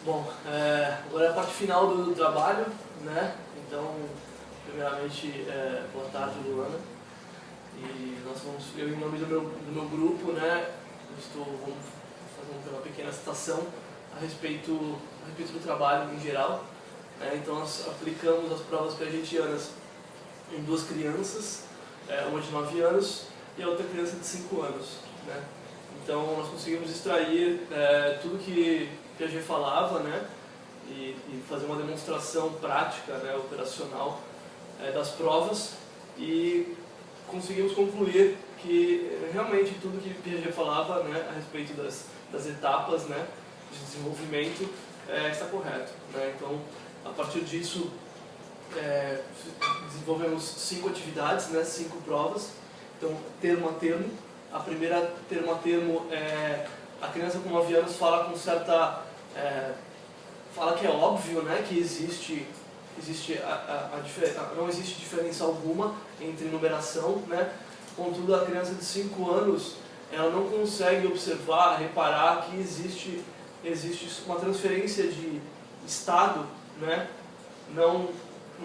Bom, agora é a parte final do trabalho, né? Então, primeiramente, boa tarde, Luana. E nós eu em nome do meu grupo, né, vamos fazer uma pequena citação a respeito do trabalho em geral. Então, nós aplicamos as provas piagetianas em duas crianças, uma de 9 anos e a outra criança de 5 anos, né? Então, nós conseguimos extrair tudo que Piaget falava, né, e fazer uma demonstração prática, né, operacional das provas, e conseguimos concluir que realmente tudo que Piaget falava, né, a respeito das etapas, né, de desenvolvimento está correto, né? Então, a partir disso, desenvolvemos 5 atividades, né, 5 provas. Então, termo a termo. A primeira, termo a termo, a criança com 9 anos fala com certa... fala que é óbvio, né, que não existe diferença alguma entre numeração, né? Contudo, a criança de 5 anos, ela não consegue observar, reparar que existe uma transferência de estado, né? Não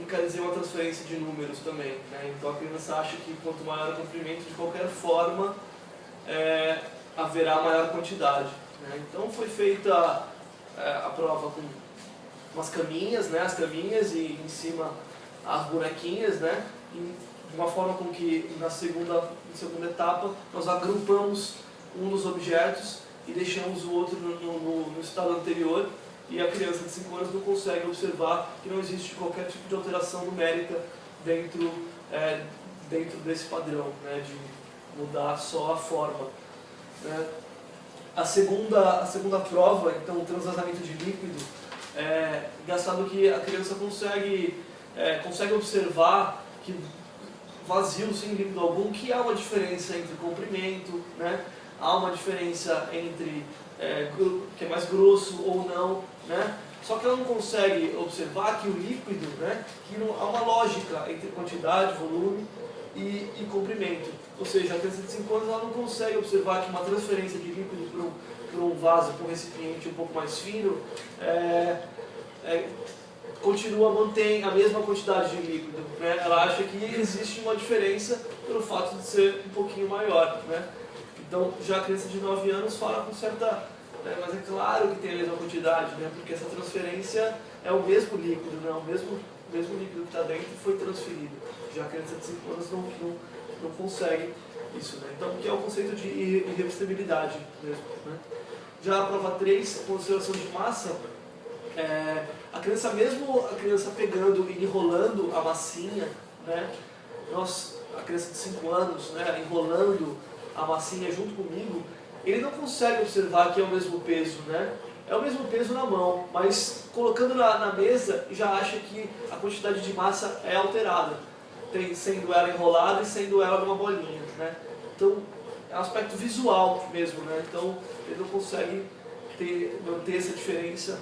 quer dizer uma transferência de números também, né? Então a criança acha que quanto maior o comprimento, de qualquer forma, haverá maior quantidade, né? Então foi feita a prova com umas caminhas, né? As caminhas e em cima as bonequinhas, né? De uma forma com que na segunda etapa nós agrupamos um dos objetos e deixamos o outro no estado anterior, e a criança de 5 anos não consegue observar que não existe qualquer tipo de alteração numérica dentro desse padrão, né, de mudar só a forma, né. A segunda prova, então, o transvasamento de líquido, engraçado que a criança consegue observar que vazio sem líquido algum, que há uma diferença entre comprimento, né, há uma diferença entre que é mais grosso ou não, né? Só que ela não consegue observar que o líquido, né, que há uma lógica entre quantidade, volume e comprimento. Ou seja, a criança de 5 anos ela não consegue observar que uma transferência de líquido para um vaso, para um recipiente um pouco mais fino, mantém a mesma quantidade de líquido, né? Ela acha que existe uma diferença pelo fato de ser um pouquinho maior, né? Então, já a criança de 9 anos fala com certa... mas é claro que tem a mesma quantidade, né? Porque essa transferência é o mesmo líquido, né? O mesmo líquido que está dentro foi transferido. Já a criança de 5 anos não consegue isso, né? Então, que é o conceito de irreversibilidade mesmo, né? Já a prova 3, a consideração de massa, a criança pegando e enrolando a massinha, né? A criança de 5 anos, né, enrolando a massinha junto comigo, ele não consegue observar que é o mesmo peso, né? É o mesmo peso na mão, mas colocando na mesa já acha que a quantidade de massa é alterada, sendo ela enrolada e sendo ela numa bolinha, né? Então é um aspecto visual mesmo, né? Então ele não consegue manter essa diferença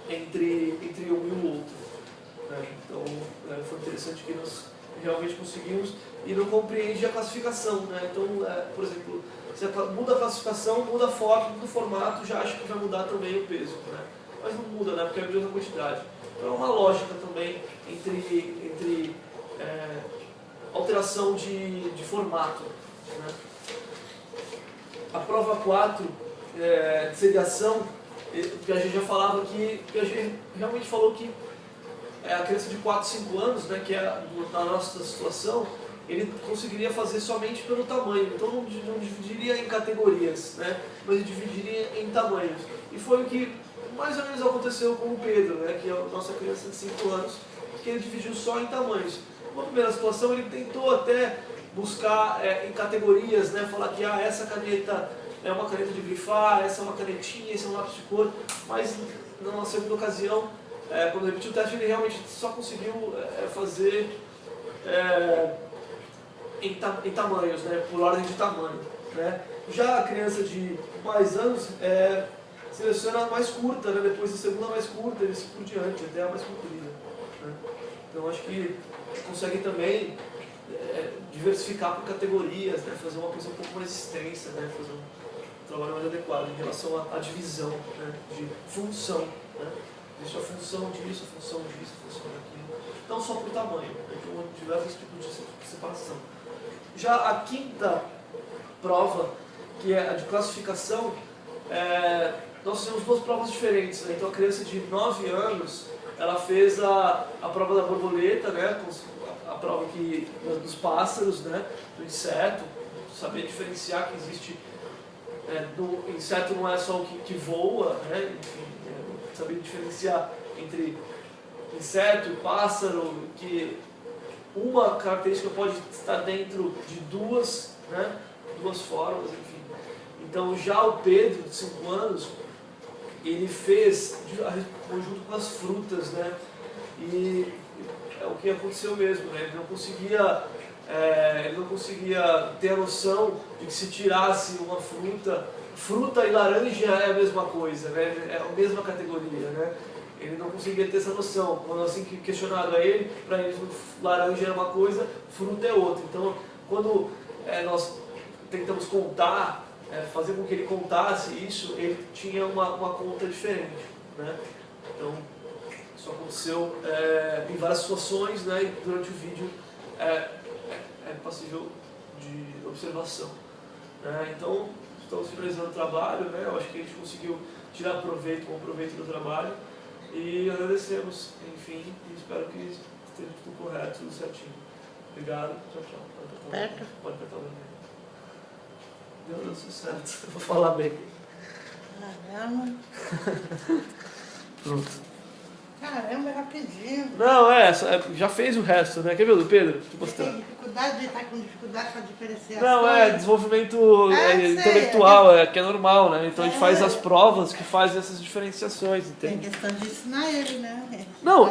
entre um e o outro, né? Então foi interessante que nós realmente conseguimos, e não compreende a classificação, né? Então, por exemplo, se muda a classificação, muda a forma, muda o formato, já acha que vai mudar também o peso, né? Mas não muda, né? Porque é a mesma quantidade. Então é uma lógica também entre alteração de formato, né? A prova 4, de seriação, Piaget já falava que... Piaget realmente falou que a criança de 4, 5 anos, né, que é na nossa situação, ele conseguiria fazer somente pelo tamanho. Então não dividiria em categorias, né, mas ele dividiria em tamanhos. E foi o que mais ou menos aconteceu com o Pedro, né, que é a nossa criança de 5 anos, que ele dividiu só em tamanhos. Na primeira situação ele tentou até buscar em categorias, né, falar que essa caneta é uma caneta de grifar, essa é uma canetinha, esse é um lápis de cor, mas na segunda ocasião, quando repetiu o teste, ele realmente só conseguiu fazer em tamanhos, né, por ordem de tamanho, né. Já a criança de mais anos seleciona a mais curta, né, depois a segunda mais curta e assim por diante, até a mais comprida, né. Então acho que consegue também diversificar por categorias, né, fazer uma coisa um pouco mais extensa, né, fazer um trabalho mais adequado em relação à divisão, né, de função, né? Existe a função disso, a função disso, a função daquilo. Não só por tamanho, né? Tem diversos tipos de separação. Já a quinta prova, que é a de classificação, nós temos duas provas diferentes, né? Então a criança de 9 anos, ela fez a prova da borboleta, né? A prova dos pássaros, né? Do inseto, saber diferenciar que existe, do inseto não é só o que voa, né? Enfim, saber diferenciar entre inseto e pássaro, que uma característica pode estar dentro de duas, né? Duas formas, enfim. Então já o Pedro, de 5 anos, ele fez junto com as frutas, né? E é o que aconteceu mesmo, né? Ele não conseguia ter a noção de que se tirasse uma fruta e laranja é a mesma coisa, né? É a mesma categoria, né? Ele não conseguia ter essa noção. Quando assim que questionado a ele, para ele laranja é uma coisa, fruta é outra. Então, quando nós tentamos contar, fazer com que ele contasse isso, ele tinha uma conta diferente, né? Então, isso aconteceu em várias situações, né? E durante o vídeo é passível de observação, né? Então, estamos finalizando o trabalho, né? Eu acho que a gente conseguiu tirar bom proveito do trabalho e agradecemos, enfim, e espero que esteja tudo correto, tudo certinho. Obrigado, tchau, tchau. Pode apertar o vermelho. Deu certo, eu vou falar bem. Caramba. Pronto. Caramba, é rapidinho. Não, já fez o resto, né? Quer ver o do Pedro? Deixa eu mostrar. Tem dificuldade de estar com dificuldade para diferenciar Não, as coisas? desenvolvimento sei, intelectual, que é normal, né? Então a gente faz as provas que fazem essas diferenciações, Tem entende? questão de ensinar ele, né? Não,